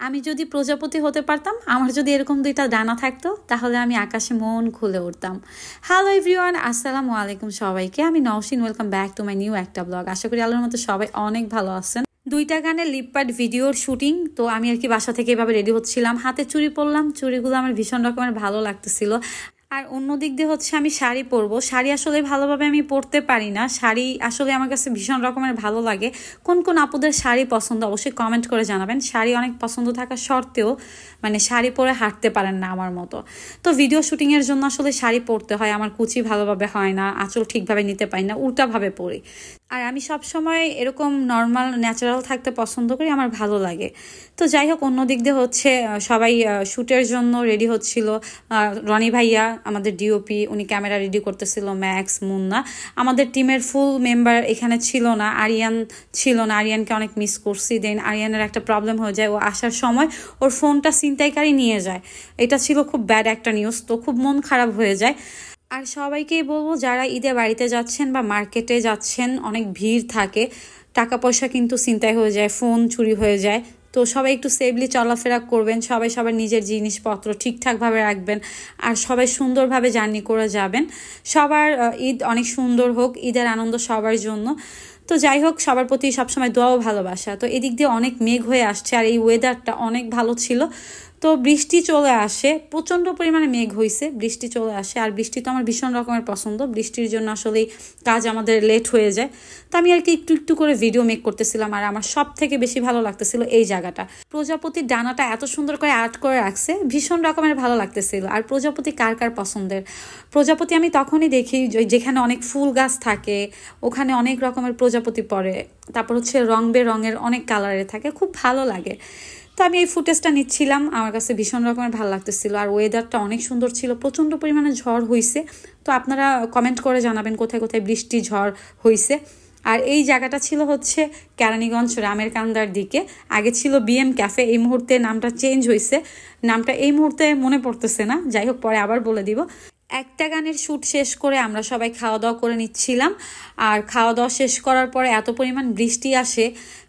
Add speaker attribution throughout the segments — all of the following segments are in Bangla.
Speaker 1: আমি যদি প্রজাপতি হতে পারতাম, আমার যদি এরকম দুইটা ডানা থাকতো, তাহলে আমি আকাশে মন খুলে উঠতাম। হ্যালো এভরিওয়ান, আসসালামু আলাইকুম সবাইকে। আমি Nowshin, welcome back to my new একটা ব্লগ। আশা করি আল্লাহর মতো সবাই অনেক ভালো আছেন। দুইটা গানের লিপপার্ট ভিডিওর শুটিং, তো আমি আর কি বাসা থেকে এভাবে রেডি হচ্ছিলাম, হাতে চুড়ি পরলাম, চুড়িগুলো আমার ভীষণ রকমের ভালো লাগতেছিল। আর অন্য দিক দিয়ে হচ্ছে আমি শাড়ি পরবো। শাড়ি আসলে ভালোভাবে আমি পরতে পারি না, শাড়ি আসলে আমার কাছে ভীষণ রকমের ভালো লাগে। কোন কোন আপুদের শাড়ি পছন্দ অবশ্যই কমেন্ট করে জানাবেন। শাড়ি অনেক পছন্দ থাকা সত্ত্বেও মানে শাড়ি পরে হাঁটতে পারেন না আমার মতো। তো ভিডিও শুটিংয়ের জন্য আসলে শাড়ি পরতে হয়, আমার কুচি ভালোভাবে হয় না, আঁচল ঠিকভাবে নিতে পারি না, উল্টাভাবে পরি। আর আমি সব সময় এরকম নর্মাল ন্যাচারাল থাকতে পছন্দ করি, আমার ভালো লাগে। তো যাই হোক, অন্য দিক দিয়ে হচ্ছে সবাই শ্যুটের জন্য রেডি হচ্ছিল। রনি ভাইয়া আমাদের ডিওপি, উনি ক্যামেরা রেডি করতেছিল, ম্যাক্স, মুন্না। আমাদের টিমের ফুল মেম্বার এখানে ছিল না, আরিয়ান ছিল না, আরিয়ানকে অনেক মিস করছি। দেন আরিয়ানের একটা প্রবলেম হয়ে যায়, ও আসার সময় ওর ফোনটা ছিনতাইকারী নিয়ে যায়। এটা ছিল খুব ব্যাড একটা নিউজ, তো খুব মন খারাপ হয়ে যায়। আর সবাইকেই বলবো, যারা ঈদে বাড়িতে যাচ্ছেন বা মার্কেটে যাচ্ছেন, অনেক ভিড় থাকে, টাকা পয়সা কিন্তু ছিনতাই হয়ে যায়, ফোন চুরি হয়ে যায়। তো সবাই একটু সেফলি চলাফেরা করবেন, সবাই সবার নিজের জিনিসপত্র ঠিকঠাকভাবে রাখবেন, আর সবাই সুন্দরভাবে জার্নি করে যাবেন। সবার ঈদ অনেক সুন্দর হোক, ঈদের আনন্দ সবার জন্য। তো যাই হোক, সবার প্রতি সবসময় দোয়া ও ভালোবাসা। তো এদিক দিয়ে অনেক মেঘ হয়ে আসছে, আর এই ওয়েদারটা অনেক ভালো ছিল। তো বৃষ্টি চলে আসে, প্রচণ্ড পরিমাণে মেঘ হয়েছে, বৃষ্টি চলে আসে। আর বৃষ্টি তো আমার ভীষণ রকমের পছন্দ, বৃষ্টির জন্য আসলেই কাজ আমাদের লেট হয়ে যায়। তো আমি আর কি একটু একটু করে ভিডিও মেক করতেছিলাম, আর আমার সব থেকে বেশি ভালো লাগতেছিল এই জায়গাটা। প্রজাপতির ডানাটা এত সুন্দর করে আর্ট করে রাখছে, ভীষণ রকমের ভালো লাগতেছিল। আর প্রজাপতি কার কার পছন্দের? প্রজাপতি আমি তখনই দেখি যেখানে অনেক ফুল গাছ থাকে, ওখানে অনেক রকমের প্রজাপতি পড়ে। তারপর হচ্ছে রং বেরঙের অনেক কালারের থাকে, খুব ভালো লাগে। তো আমি এই ফুটেজটা নিচ্ছিলাম, আমার কাছে ভীষণ রকমের ভালো লাগতেছিল। আর ওয়েদারটা অনেক সুন্দর ছিল, প্রচণ্ড পরিমাণে ঝড় হয়েছে। তো আপনারা কমেন্ট করে জানাবেন কোথায় কোথায় বৃষ্টি ঝড় হয়েছে। আর এই জায়গাটা ছিল হচ্ছে কেরানীগঞ্জ রামের কান্দার দিকে। আগে ছিল বিএম ক্যাফে, এই মুহূর্তে নামটা চেঞ্জ হয়েছে, নামটা এই মুহূর্তে মনে পড়তেছে না, যাই হোক পরে আবার বলে দিব। একটা গানের শ্যুট শেষ করে আমরা সবাই খাওয়া দাওয়া করে নিচ্ছিলাম। আর খাওয়া দাওয়া শেষ করার পরে এত পরিমাণ বৃষ্টি আসে,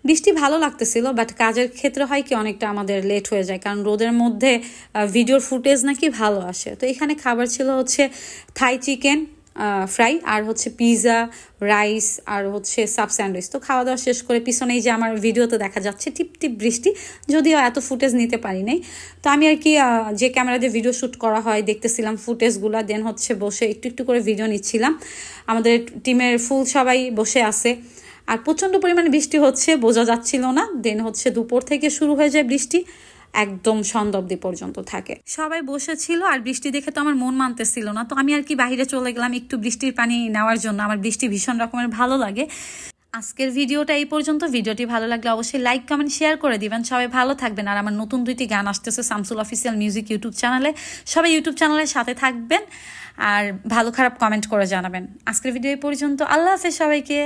Speaker 1: বৃষ্টি ভালো লাগতেছিল, বাট কাজের ক্ষেত্রে হয় কি অনেকটা আমাদের লেট হয়ে যায়, কারণ রোদের মধ্যে ভিডিওর ফুটেজ নাকি ভালো আসে। তো এখানে খাবার ছিল হচ্ছে থাই চিকেন ফ্রাই, আর হচ্ছে পিৎজা, রাইস, আর হচ্ছে সাব স্যান্ডউইচ। তো খাওয়া দাওয়া শেষ করে পিছনেই যে আমার ভিডিওতে দেখা যাচ্ছে টিপ টিপ বৃষ্টি, যদিও এত ফুটেজ নিতে পারি নাই। তো আমি আর কি যে ক্যামেরা দিয়ে ভিডিও শ্যুট করা হয় দেখতেছিলাম ফুটেজগুলো, দেন হচ্ছে বসে একটু একটু করে ভিডিও নিচ্ছিলাম। আমাদের টিমের ফুল সবাই বসে আছে, আর প্রচণ্ড পরিমাণে বৃষ্টি হচ্ছে, বোঝা যাচ্ছিল না। দেন হচ্ছে দুপুর থেকে শুরু হয়ে যায় বৃষ্টি, একদম সন্ধ্যা অবধি পর্যন্ত থাকে। সবাই বসেছিল, আর বৃষ্টি দেখে তো আমার মন মানতেছিল না, তো আমি আর কি বাইরে চলে গেলাম একটু বৃষ্টির পানি নেওয়ার জন্য। আমার বৃষ্টি ভীষণ রকমের ভালো লাগে। আজকের ভিডিওটা এই পর্যন্ত। ভিডিওটি ভালো লাগলে অবশ্যই লাইক, কমেন্ট, শেয়ার করে দিবেন। সবাই ভালো থাকবেন। আর আমার নতুন 2টি গান আসতেছে শামসুল অফিসিয়াল মিউজিক ইউটিউব চ্যানেলে, সবাই ইউটিউব চ্যানেলের সাথে থাকবেন, আর ভালো খারাপ কমেন্ট করে জানাবেন। আজকের ভিডিও এই পর্যন্ত। আল্লাহ হাফেজ সবাইকে।